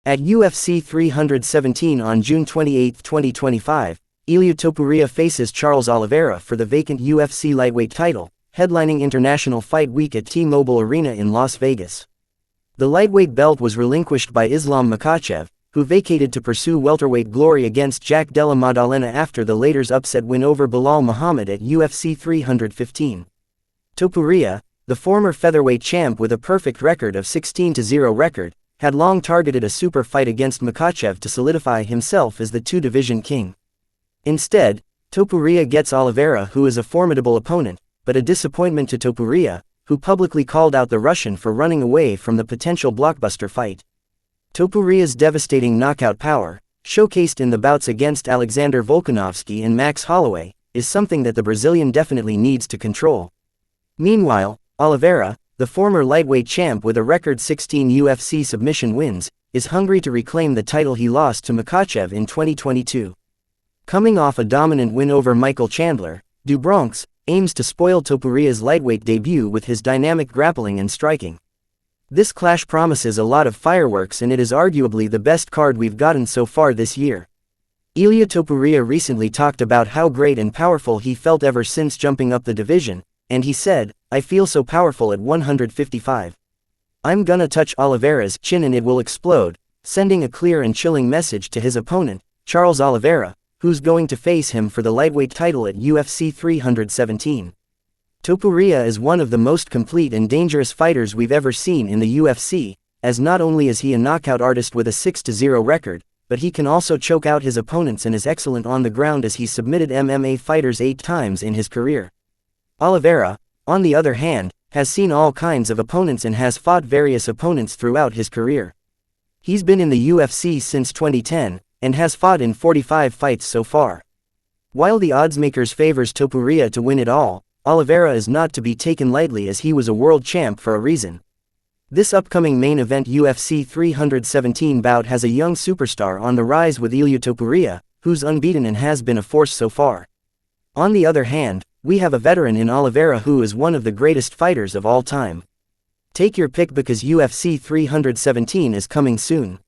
At UFC 317 on June 28, 2025, Ilia Topuria faces Charles Oliveira for the vacant UFC lightweight title, headlining International Fight Week at T-Mobile Arena in Las Vegas. The lightweight belt was relinquished by Islam Makhachev, who vacated to pursue welterweight glory against Jack Della Maddalena after the latter's upset win over Belal Muhammad at UFC 315. Topuria, the former featherweight champ with a perfect record of 16-0 record, had long targeted a super fight against Makhachev to solidify himself as the two-division king. Instead, Topuria gets Oliveira, who is a formidable opponent, but a disappointment to Topuria, who publicly called out the Russian for running away from the potential blockbuster fight. Topuria's devastating knockout power, showcased in the bouts against Alexander Volkanovski and Max Holloway, is something that the Brazilian definitely needs to control. Meanwhile, Oliveira, the former lightweight champ with a record 16 UFC submission wins, is hungry to reclaim the title he lost to Makhachev in 2022. Coming off a dominant win over Michael Chandler, Du Bronx aims to spoil Topuria's lightweight debut with his dynamic grappling and striking. This clash promises a lot of fireworks, and it is arguably the best card we've gotten so far this year. Ilia Topuria recently talked about how great and powerful he felt ever since jumping up the division, and he said, "I feel so powerful at 155. I'm gonna touch Oliveira's chin and it will explode," sending a clear and chilling message to his opponent, Charles Oliveira, who's going to face him for the lightweight title at UFC 317. Topuria is one of the most complete and dangerous fighters we've ever seen in the UFC, as not only is he a knockout artist with a 6-0 record, but he can also choke out his opponents and is excellent on the ground, as he submitted MMA fighters 8 times in his career. Oliveira, on the other hand, has seen all kinds of opponents and has fought various opponents throughout his career. He's been in the UFC since 2010, and has fought in 45 fights so far. While the oddsmakers favors Topuria to win it all, Oliveira is not to be taken lightly, as he was a world champ for a reason. This upcoming main event UFC 317 bout has a young superstar on the rise with Ilia Topuria, who's unbeaten and has been a force so far. On the other hand, we have a veteran in Oliveira who is one of the greatest fighters of all time. Take your pick, because UFC 317 is coming soon.